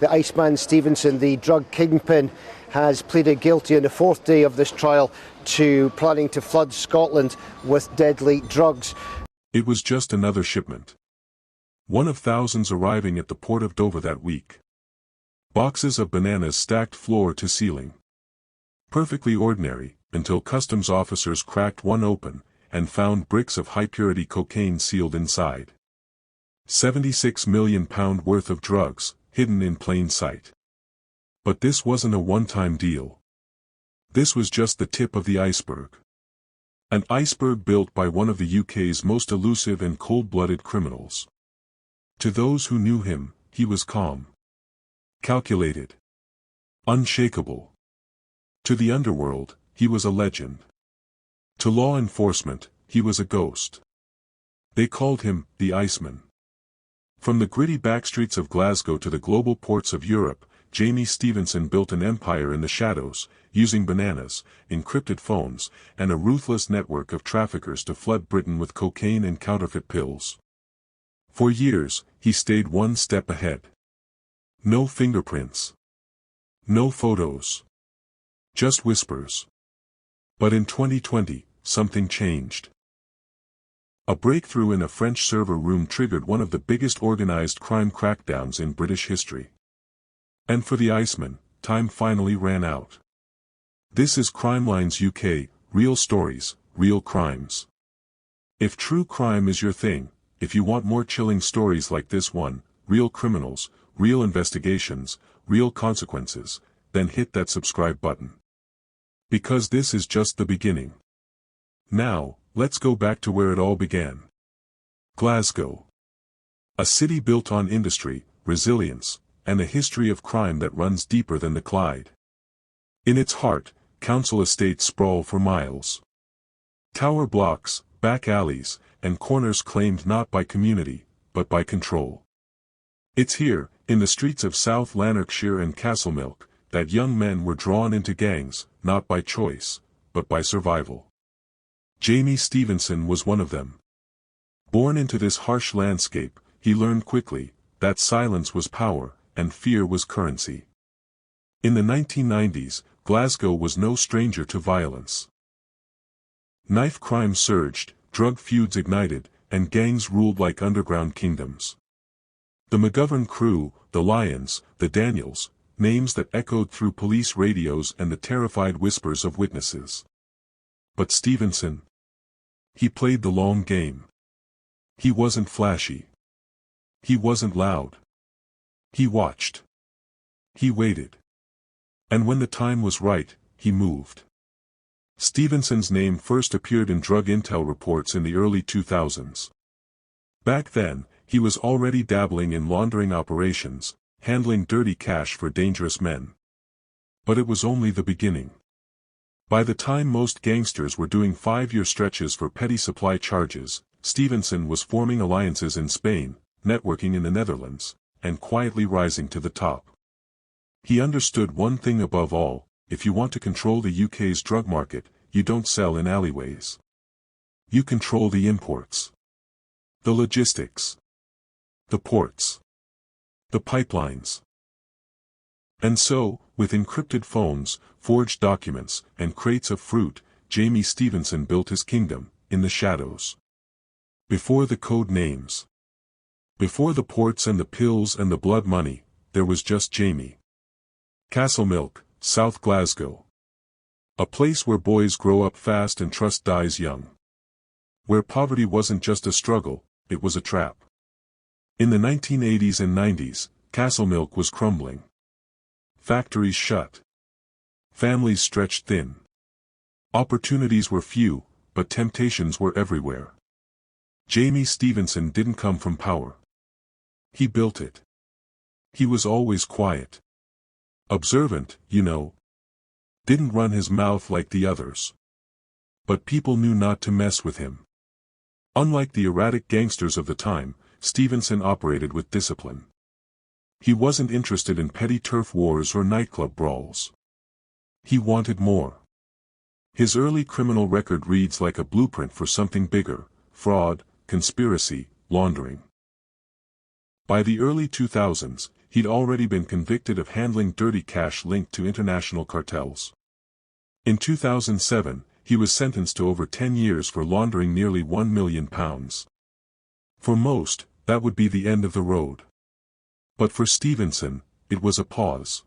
The Iceman Stevenson, the drug kingpin, has pleaded guilty on the fourth day of this trial to planning to flood Scotland with deadly drugs. It was just another shipment. One of thousands arriving at the port of Dover that week. Boxes of bananas stacked floor to ceiling. Perfectly ordinary, until customs officers cracked one open, and found bricks of high-purity cocaine sealed inside. £76 million worth of drugs, hidden in plain sight. But this wasn't a one-time deal. This was just the tip of the iceberg. An iceberg built by one of the UK's most elusive and cold-blooded criminals. To those who knew him, he was calm, calculated, unshakable. To the underworld, he was a legend. To law enforcement, he was a ghost. They called him the Iceman. From the gritty backstreets of Glasgow to the global ports of Europe, Jamie Stevenson built an empire in the shadows, using bananas, encrypted phones, and a ruthless network of traffickers to flood Britain with cocaine and counterfeit pills. For years, he stayed one step ahead. No fingerprints. No photos. Just whispers. But in 2020, something changed. A breakthrough in a French server room triggered one of the biggest organized crime crackdowns in British history. And for the Iceman, time finally ran out. This is Crimelines UK, real stories, real crimes. If true crime is your thing, if you want more chilling stories like this one, real criminals, real investigations, real consequences, then hit that subscribe button. Because this is just the beginning. Now, let's go back to where it all began. Glasgow. A city built on industry, resilience, and a history of crime that runs deeper than the Clyde. In its heart, council estates sprawl for miles. Tower blocks, back alleys, and corners claimed not by community, but by control. It's here, in the streets of South Lanarkshire and Castlemilk, that young men were drawn into gangs, not by choice, but by survival. Jamie Stevenson was one of them. Born into this harsh landscape, he learned quickly that silence was power, and fear was currency. In the 1990s, Glasgow was no stranger to violence. Knife crime surged, drug feuds ignited, and gangs ruled like underground kingdoms. The McGovern crew, the Lions, the Daniels, names that echoed through police radios and the terrified whispers of witnesses. But Stevenson? He played the long game. He wasn't flashy. He wasn't loud. He watched. He waited. And when the time was right, he moved. Stevenson's name first appeared in drug intel reports in the early 2000s. Back then, he was already dabbling in laundering operations, handling dirty cash for dangerous men. But it was only the beginning. By the time most gangsters were doing 5-year stretches for petty supply charges, Stevenson was forming alliances in Spain, networking in the Netherlands, and quietly rising to the top. He understood one thing above all: if you want to control the UK's drug market, you don't sell in alleyways. You control the imports. The logistics. The ports. The pipelines. And so, with encrypted phones, forged documents, and crates of fruit, Jamie Stevenson built his kingdom, in the shadows. Before the code names. Before the ports and the pills and the blood money, there was just Jamie. Castlemilk, South Glasgow. A place where boys grow up fast and trust dies young. Where poverty wasn't just a struggle, it was a trap. In the 1980s and 90s, Castlemilk was crumbling. Factories shut. Families stretched thin. Opportunities were few, but temptations were everywhere. Jamie Stevenson didn't come from power. He built it. He was always quiet. Observant, you know. Didn't run his mouth like the others. But people knew not to mess with him. Unlike the erratic gangsters of the time, Stevenson operated with discipline. He wasn't interested in petty turf wars or nightclub brawls. He wanted more. His early criminal record reads like a blueprint for something bigger: fraud, conspiracy, laundering. By the early 2000s, he'd already been convicted of handling dirty cash linked to international cartels. In 2007, he was sentenced to over 10 years for laundering nearly £1 million. For most, that would be the end of the road. But for Stevenson, it was a pause.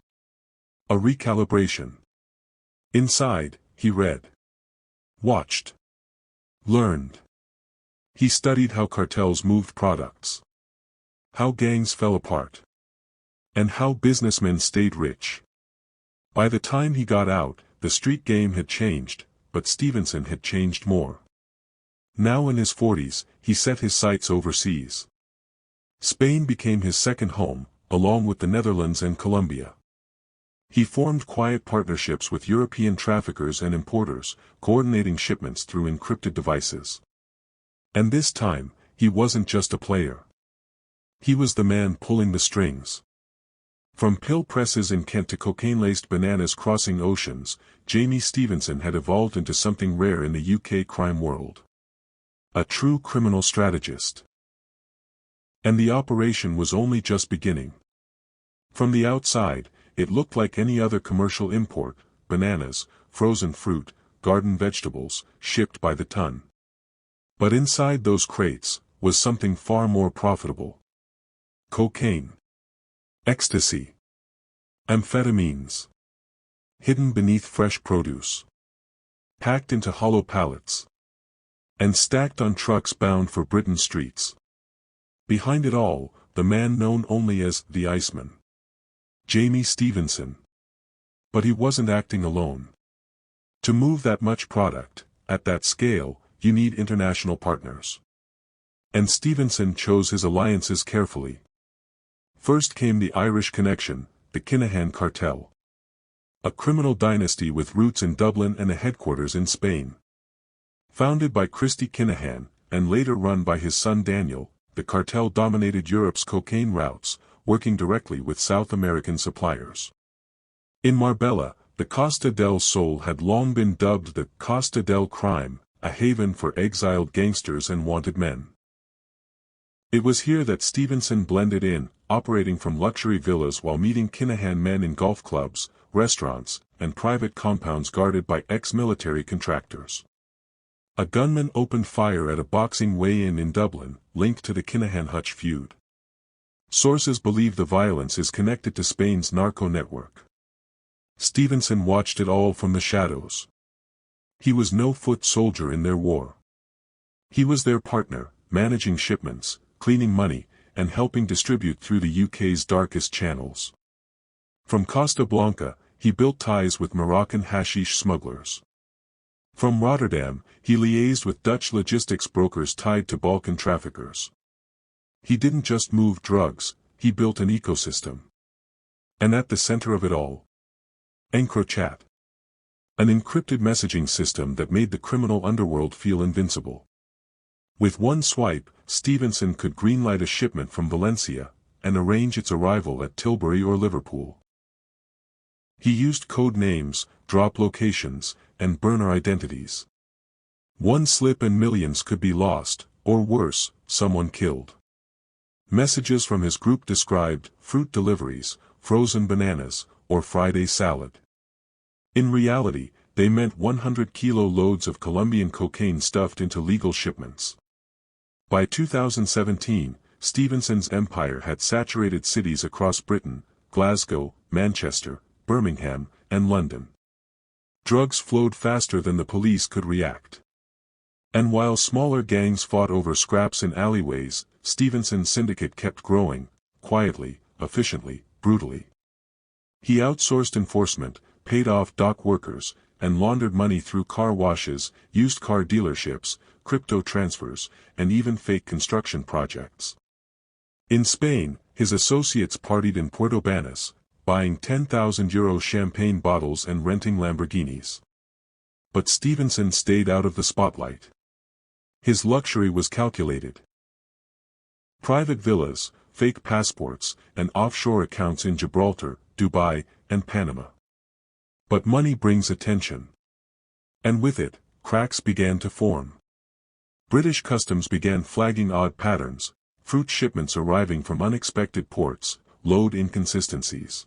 A recalibration. Inside, he read, watched, learned. He studied how cartels moved products, how gangs fell apart, and how businessmen stayed rich. By the time he got out, the street game had changed, but Stevenson had changed more. Now in his 40s, he set his sights overseas. Spain became his second home, along with the Netherlands and Colombia. He formed quiet partnerships with European traffickers and importers, coordinating shipments through encrypted devices. And this time, he wasn't just a player. He was the man pulling the strings. From pill presses in Kent to cocaine-laced bananas crossing oceans, Jamie Stevenson had evolved into something rare in the UK crime world. A true criminal strategist. And the operation was only just beginning. From the outside, it looked like any other commercial import: bananas, frozen fruit, garden vegetables, shipped by the ton. But inside those crates was something far more profitable. Cocaine. Ecstasy. Amphetamines. Hidden beneath fresh produce. Packed into hollow pallets. And stacked on trucks bound for Britain's streets. Behind it all, the man known only as the Iceman. Jamie Stevenson. But he wasn't acting alone. To move that much product, at that scale, you need international partners. And Stevenson chose his alliances carefully. First came the Irish connection, the Kinahan cartel. A criminal dynasty with roots in Dublin and a headquarters in Spain. Founded by Christy Kinahan, and later run by his son Daniel, the cartel dominated Europe's cocaine routes, working directly with South American suppliers. In Marbella, the Costa del Sol had long been dubbed the Costa del Crime, a haven for exiled gangsters and wanted men. It was here that Stevenson blended in, operating from luxury villas while meeting Kinahan men in golf clubs, restaurants, and private compounds guarded by ex-military contractors. A gunman opened fire at a boxing weigh-in in Dublin, linked to the Kinahan-Hutch feud. Sources believe the violence is connected to Spain's narco network. Stevenson watched it all from the shadows. He was no foot soldier in their war. He was their partner, managing shipments, cleaning money, and helping distribute through the UK's darkest channels. From Costa Blanca, he built ties with Moroccan hashish smugglers. From Rotterdam, he liaised with Dutch logistics brokers tied to Balkan traffickers. He didn't just move drugs, he built an ecosystem. And at the center of it all, EncroChat. An encrypted messaging system that made the criminal underworld feel invincible. With one swipe, Stevenson could greenlight a shipment from Valencia, and arrange its arrival at Tilbury or Liverpool. He used code names, drop locations, and burner identities. One slip and millions could be lost, or worse, someone killed. Messages from his group described fruit deliveries, frozen bananas, or Friday salad. In reality, they meant 100-kilo loads of Colombian cocaine stuffed into legal shipments. By 2017, Stevenson's empire had saturated cities across Britain: Glasgow, Manchester, Birmingham, and London. Drugs flowed faster than the police could react. And while smaller gangs fought over scraps in alleyways, Stevenson's syndicate kept growing, quietly, efficiently, brutally. He outsourced enforcement, paid off dock workers, and laundered money through car washes, used car dealerships, crypto transfers, and even fake construction projects. In Spain, his associates partied in Puerto Banús, buying €10,000 champagne bottles and renting Lamborghinis. But Stevenson stayed out of the spotlight. His luxury was calculated. Private villas, fake passports, and offshore accounts in Gibraltar, Dubai, and Panama. But money brings attention. And with it, cracks began to form. British customs began flagging odd patterns: fruit shipments arriving from unexpected ports, load inconsistencies.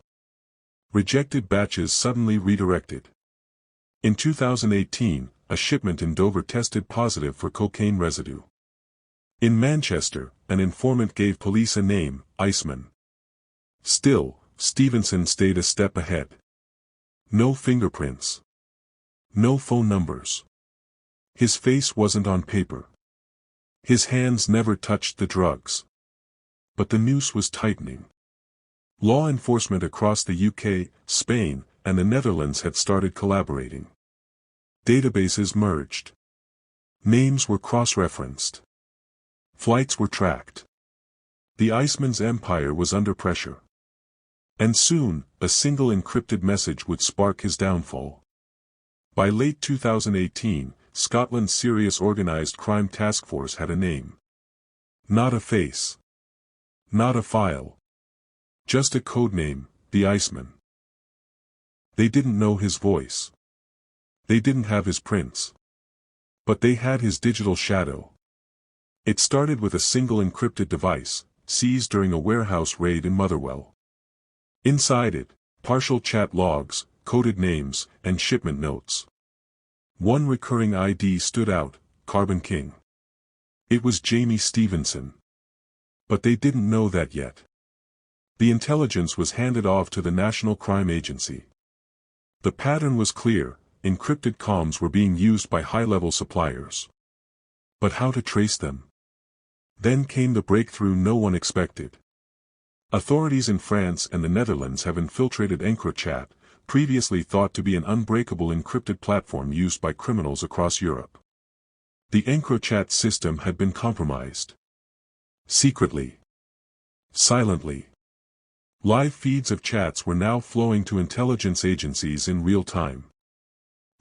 Rejected batches suddenly redirected. In 2018, a shipment in Dover tested positive for cocaine residue. In Manchester, an informant gave police a name, Iceman. Still, Stevenson stayed a step ahead. No fingerprints. No phone numbers. His face wasn't on paper. His hands never touched the drugs. But the noose was tightening. Law enforcement across the UK, Spain, and the Netherlands had started collaborating. Databases merged. Names were cross-referenced. Flights were tracked. The Iceman's empire was under pressure. And soon, a single encrypted message would spark his downfall. By late 2018, Scotland's Serious Organised Crime Task Force had a name. Not a face. Not a file. Just a code name, the Iceman. They didn't know his voice. They didn't have his prints. But they had his digital shadow. It started with a single encrypted device, seized during a warehouse raid in Motherwell. Inside it, partial chat logs, coded names, and shipment notes. One recurring ID stood out, Carbon King. It was Jamie Stevenson. But they didn't know that yet. The intelligence was handed off to the National Crime Agency. The pattern was clear, encrypted comms were being used by high-level suppliers. But how to trace them? Then came the breakthrough no one expected. Authorities in France and the Netherlands have infiltrated EncroChat, previously thought to be an unbreakable encrypted platform used by criminals across Europe. The EncroChat system had been compromised. Secretly. Silently. Live feeds of chats were now flowing to intelligence agencies in real time.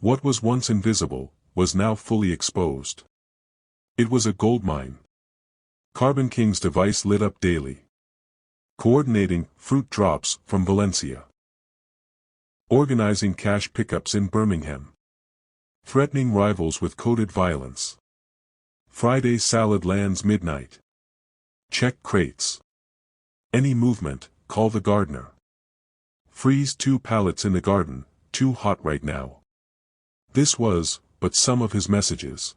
What was once invisible, was now fully exposed. It was a goldmine. Carbon King's device lit up daily. Coordinating fruit drops from Valencia. Organizing cash pickups in Birmingham. Threatening rivals with coded violence. Friday salad lands midnight. Check crates. Any movement, call the gardener. Freeze 2 pallets in the garden, too hot right now. This was, but some of his messages.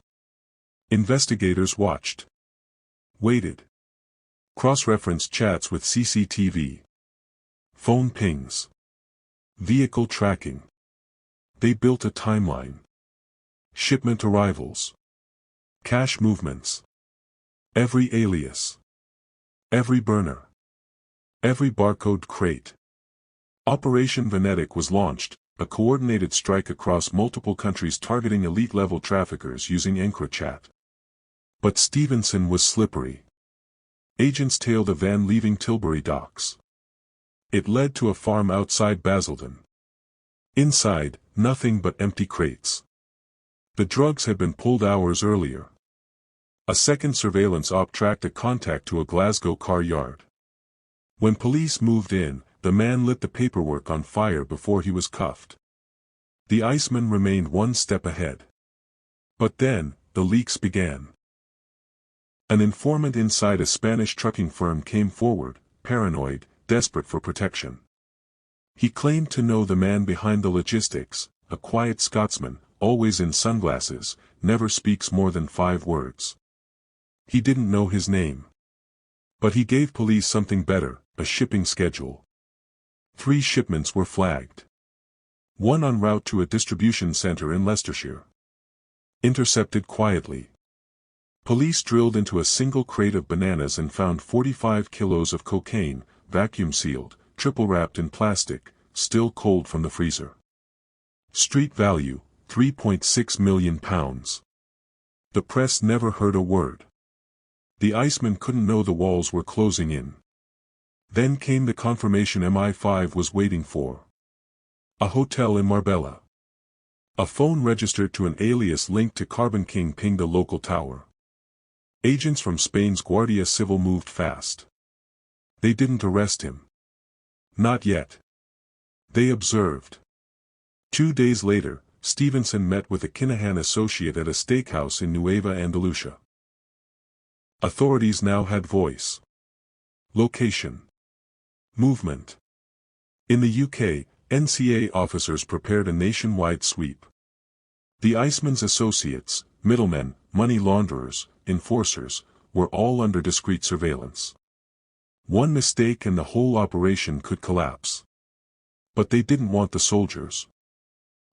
Investigators watched. Waited. Cross-referenced chats with CCTV. Phone pings. Vehicle tracking. They built a timeline. Shipment arrivals. Cash movements. Every alias. Every burner. Every barcode crate. Operation Venetic was launched, a coordinated strike across multiple countries targeting elite-level traffickers using EncroChat. But Stevenson was slippery. Agents tailed a van leaving Tilbury docks. It led to a farm outside Basildon. Inside, nothing but empty crates. The drugs had been pulled hours earlier. A second surveillance op tracked a contact to a Glasgow car yard. When police moved in, the man lit the paperwork on fire before he was cuffed. The Iceman remained one step ahead. But then, the leaks began. An informant inside a Spanish trucking firm came forward, paranoid, desperate for protection. He claimed to know the man behind the logistics, a quiet Scotsman, always in sunglasses, never speaks more than 5 words. He didn't know his name. But he gave police something better, a shipping schedule. 3 shipments were flagged. One en route to a distribution center in Leicestershire. Intercepted quietly. Police drilled into a single crate of bananas and found 45 kilos of cocaine, vacuum-sealed, triple-wrapped in plastic, still cold from the freezer. Street value, £3.6 million. The press never heard a word. The Iceman couldn't know the walls were closing in. Then came the confirmation MI5 was waiting for. A hotel in Marbella. A phone registered to an alias linked to Carbon King pinged a local tower. Agents from Spain's Guardia Civil moved fast. They didn't arrest him. Not yet. They observed. 2 days later, Stevenson met with a Kinahan associate at a steakhouse in Nueva Andalusia. Authorities now had voice. Location. Movement. In the UK, NCA officers prepared a nationwide sweep. The Iceman's associates, middlemen, money launderers, enforcers, were all under discreet surveillance. One mistake and the whole operation could collapse. But they didn't want the soldiers.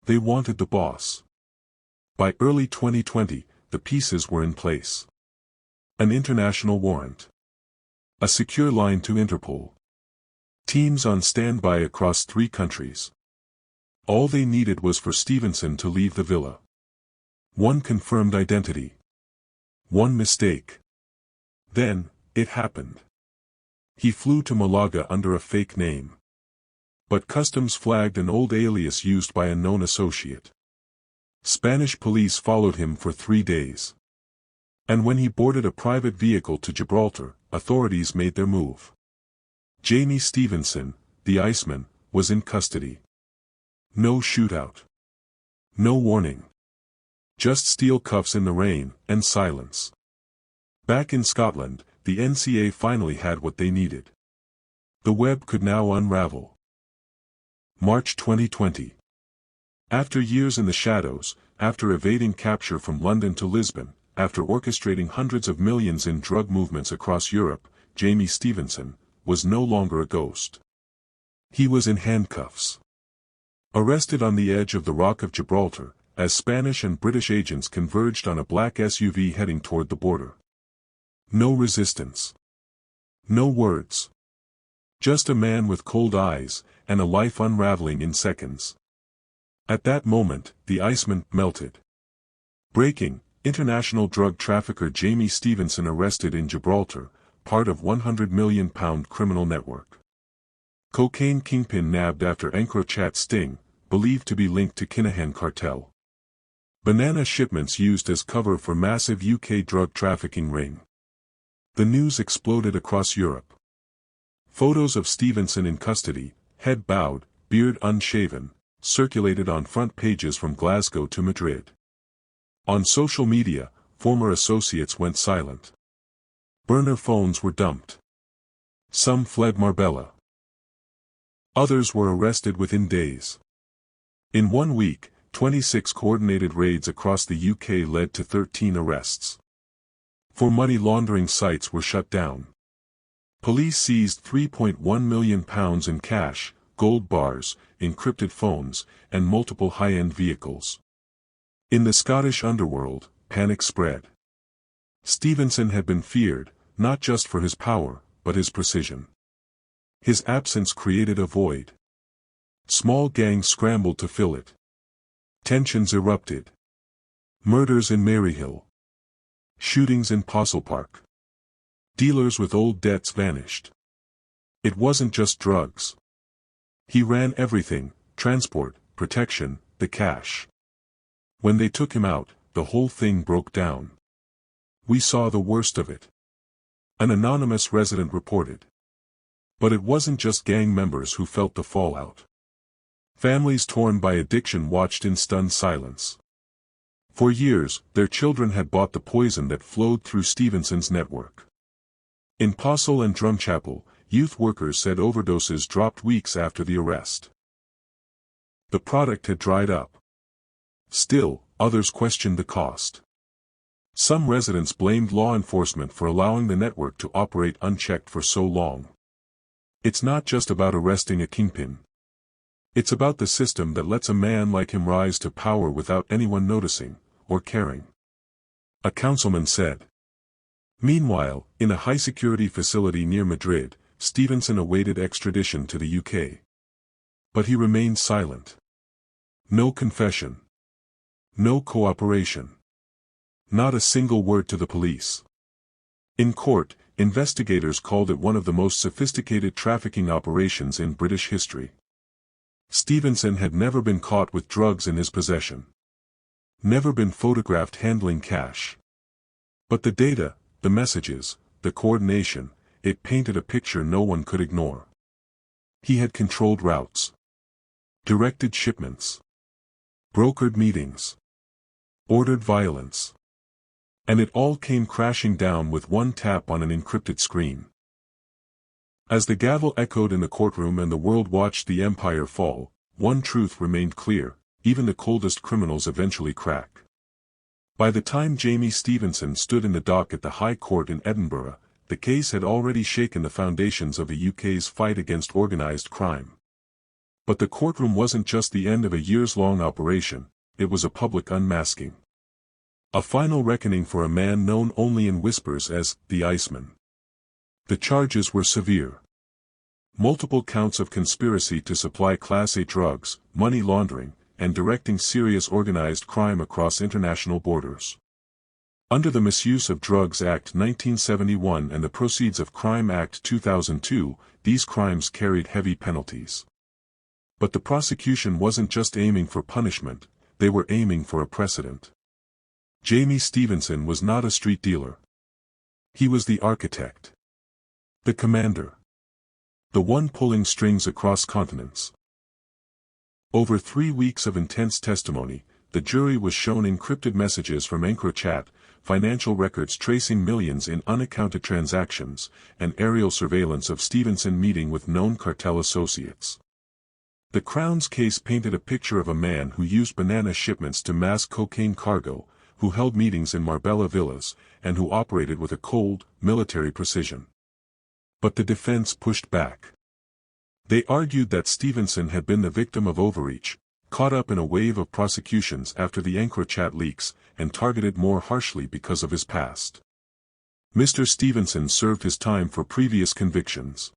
They wanted the boss. By early 2020, the pieces were in place. An international warrant. A secure line to Interpol. Teams on standby across 3 countries. All they needed was for Stevenson to leave the villa. One confirmed identity. One mistake. Then, it happened. He flew to Malaga under a fake name. But customs flagged an old alias used by a known associate. Spanish police followed him for 3 days. And when he boarded a private vehicle to Gibraltar, authorities made their move. Jamie Stevenson, the Iceman, was in custody. No shootout. No warning. Just steel cuffs in the rain, and silence. Back in Scotland, the NCA finally had what they needed. The web could now unravel. March 2020. After years in the shadows, after evading capture from London to Lisbon, after orchestrating hundreds of millions in drug movements across Europe, Jamie Stevenson was no longer a ghost. He was in handcuffs. Arrested on the edge of the Rock of Gibraltar, as Spanish and British agents converged on a black SUV heading toward the border. No resistance. No words. Just a man with cold eyes, and a life unraveling in seconds. At that moment, the Iceman melted. Breaking, international drug trafficker Jamie Stevenson arrested in Gibraltar, part of £100 million criminal network. Cocaine kingpin nabbed after encroachat sting, believed to be linked to Kinahan cartel. Banana shipments used as cover for massive UK drug trafficking ring. The news exploded across Europe. Photos of Stevenson in custody, head bowed, beard unshaven, circulated on front pages from Glasgow to Madrid. On social media, former associates went silent. Burner phones were dumped. Some fled Marbella. Others were arrested within days. In 1 week, 26 coordinated raids across the UK led to 13 arrests. 4 money laundering sites were shut down. Police seized £3.1 million in cash, gold bars, encrypted phones, and multiple high-end vehicles. In the Scottish underworld, panic spread. Stevenson had been feared, not just for his power, but his precision. His absence created a void. Small gangs scrambled to fill it. Tensions erupted. Murders in Maryhill. Shootings in Postle Park. Dealers with old debts vanished. It wasn't just drugs. He ran everything: transport, protection, the cash. When they took him out, the whole thing broke down. We saw the worst of it. An anonymous resident reported. But it wasn't just gang members who felt the fallout. Families torn by addiction watched in stunned silence. For years, their children had bought the poison that flowed through Stevenson's network. In Postle and Drumchapel, youth workers said overdoses dropped weeks after the arrest. The product had dried up. Still, others questioned the cost. Some residents blamed law enforcement for allowing the network to operate unchecked for so long. It's not just about arresting a kingpin. It's about the system that lets a man like him rise to power without anyone noticing, or caring. A councilman said. Meanwhile, in a high-security facility near Madrid, Stevenson awaited extradition to the UK. But he remained silent. No confession. No cooperation. Not a single word to the police. In court, investigators called it one of the most sophisticated trafficking operations in British history. Stevenson had never been caught with drugs in his possession. Never been photographed handling cash. But the data, the messages, the coordination, it painted a picture no one could ignore. He had controlled routes. Directed shipments. Brokered meetings. Ordered violence. And it all came crashing down with one tap on an encrypted screen. As the gavel echoed in the courtroom and the world watched the empire fall, one truth remained clear: even the coldest criminals eventually crack. By the time Jamie Stevenson stood in the dock at the High Court in Edinburgh, the case had already shaken the foundations of the UK's fight against organised crime. But the courtroom wasn't just the end of a years-long operation, it was a public unmasking. A final reckoning for a man known only in whispers as the Iceman. The charges were severe. Multiple counts of conspiracy to supply Class A drugs, money laundering, and directing serious organized crime across international borders. Under the Misuse of Drugs Act 1971 and the Proceeds of Crime Act 2002, these crimes carried heavy penalties. But the prosecution wasn't just aiming for punishment, they were aiming for a precedent. Jamie Stevenson was not a street dealer. He was the architect. The commander. The one pulling strings across continents. Over 3 weeks of intense testimony, the jury was shown encrypted messages from EncroChat, financial records tracing millions in unaccounted transactions, and aerial surveillance of Stevenson meeting with known cartel associates. The Crown's case painted a picture of a man who used banana shipments to mask cocaine cargo, who held meetings in Marbella villas, and who operated with a cold, military precision. But the defense pushed back. They argued that Stevenson had been the victim of overreach, caught up in a wave of prosecutions after the EncroChat leaks, and targeted more harshly because of his past. Mr. Stevenson served his time for previous convictions.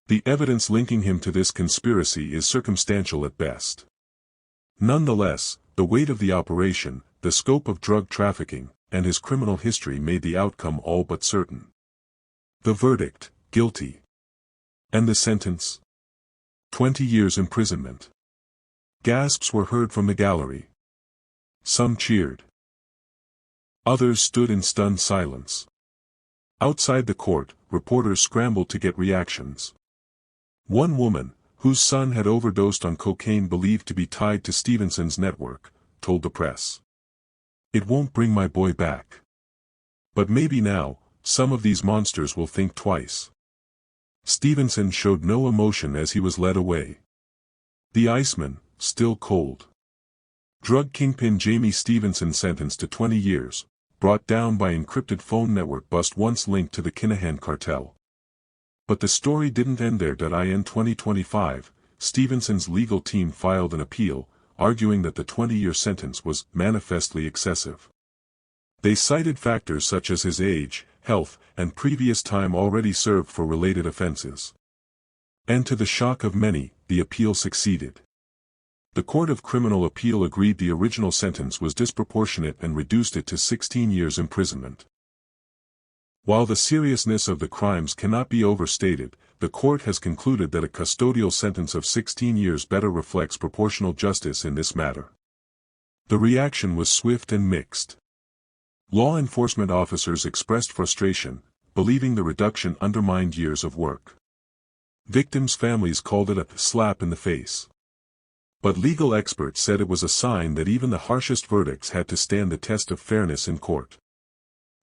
The evidence linking him to this conspiracy is circumstantial at best. Nonetheless, the weight of the operation, the scope of drug trafficking, and his criminal history made the outcome all but certain. The verdict: guilty. And the sentence? 20 years imprisonment. Gasps were heard from the gallery. Some cheered. Others stood in stunned silence. Outside the court, reporters scrambled to get reactions. One woman, whose son had overdosed on cocaine believed to be tied to Stevenson's network, told the press, "It won't bring my boy back. But maybe now, some of these monsters will think twice." Stevenson showed no emotion as he was led away. The Iceman, still cold. Drug kingpin Jamie Stevenson sentenced to 20 years, brought down by encrypted phone network bust once linked to the Kinahan cartel. But the story didn't end there. In 2025, Stevenson's legal team filed an appeal, arguing that the 20-year sentence was manifestly excessive. They cited factors such as his age, health, and previous time already served for related offenses. And to the shock of many, the appeal succeeded. The Court of Criminal Appeal agreed the original sentence was disproportionate and reduced it to 16 years imprisonment. While the seriousness of the crimes cannot be overstated, the court has concluded that a custodial sentence of 16 years better reflects proportional justice in this matter. The reaction was swift and mixed. Law enforcement officers expressed frustration, believing the reduction undermined years of work. Victims' families called it a slap in the face. But legal experts said it was a sign that even the harshest verdicts had to stand the test of fairness in court.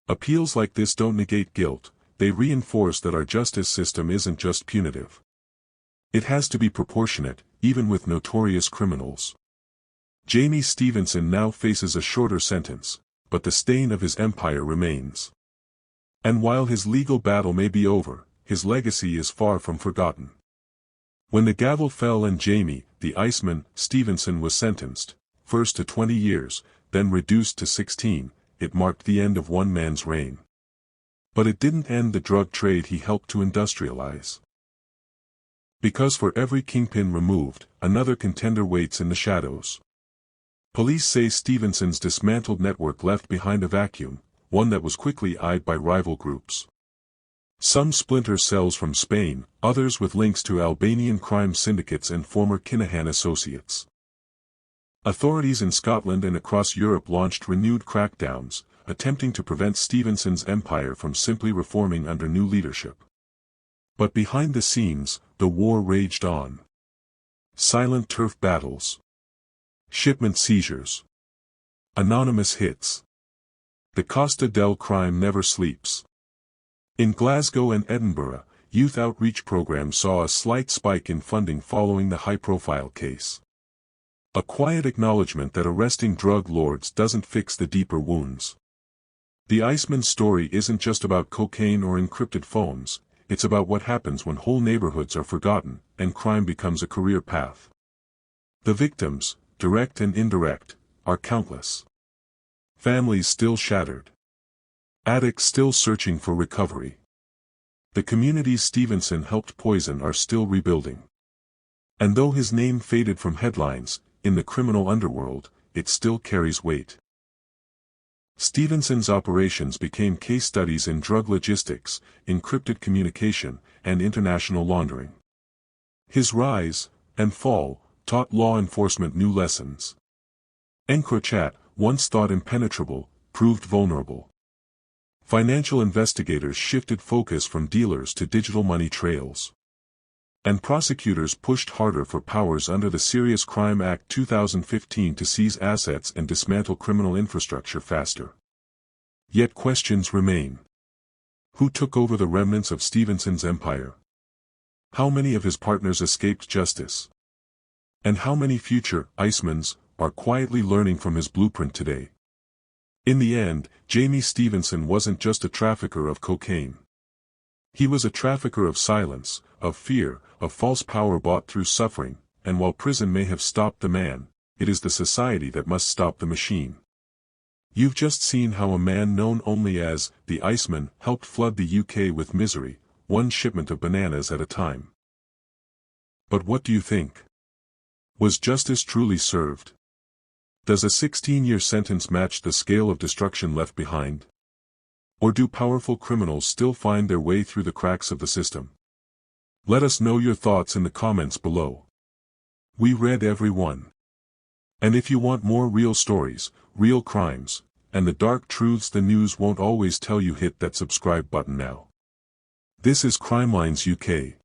Appeals like this don't negate guilt, they reinforce that our justice system isn't just punitive. It has to be proportionate, even with notorious criminals. Jamie Stevenson now faces a shorter sentence, but the stain of his empire remains. And while his legal battle may be over, his legacy is far from forgotten. When the gavel fell and Jamie, the Iceman, Stevenson was sentenced, first to 20 years, then reduced to 16, it marked the end of one man's reign. But it didn't end the drug trade he helped to industrialize. Because for every kingpin removed, another contender waits in the shadows. Police say Stevenson's dismantled network left behind a vacuum, one that was quickly eyed by rival groups. Some splinter cells from Spain, others with links to Albanian crime syndicates and former Kinahan associates. Authorities in Scotland and across Europe launched renewed crackdowns, attempting to prevent Stevenson's empire from simply reforming under new leadership. But behind the scenes, the war raged on. Silent turf battles. Shipment seizures. Anonymous hits. The Costa del Crime never sleeps. In Glasgow and Edinburgh, youth outreach programs saw a slight spike in funding following the high-profile case. A quiet acknowledgement that arresting drug lords doesn't fix the deeper wounds. The Iceman story isn't just about cocaine or encrypted phones, it's about what happens when whole neighborhoods are forgotten, and crime becomes a career path. The victims, direct and indirect, are countless. Families still shattered. Addicts still searching for recovery. The communities Stevenson helped poison are still rebuilding. And though his name faded from headlines, in the criminal underworld, it still carries weight. Stevenson's operations became case studies in drug logistics, encrypted communication, and international laundering. His rise and fall taught law enforcement new lessons. Encrochat, once thought impenetrable, proved vulnerable. Financial investigators shifted focus from dealers to digital money trails. And prosecutors pushed harder for powers under the Serious Crime Act 2015 to seize assets and dismantle criminal infrastructure faster. Yet questions remain. Who took over the remnants of Stevenson's empire? How many of his partners escaped justice? And how many future Icemans are quietly learning from his blueprint today? In the end, Jamie Stevenson wasn't just a trafficker of cocaine. He was a trafficker of silence, of fear, of false power bought through suffering, and while prison may have stopped the man, it is the society that must stop the machine. You've just seen how a man known only as the Iceman helped flood the UK with misery, one shipment of bananas at a time. But what do you think? Was justice truly served? Does a 16-year sentence match the scale of destruction left behind? Or do powerful criminals still find their way through the cracks of the system? Let us know your thoughts in the comments below. We read every one. And if you want more real stories, real crimes, and the dark truths the news won't always tell you, hit that subscribe button now. This is Crimelines UK.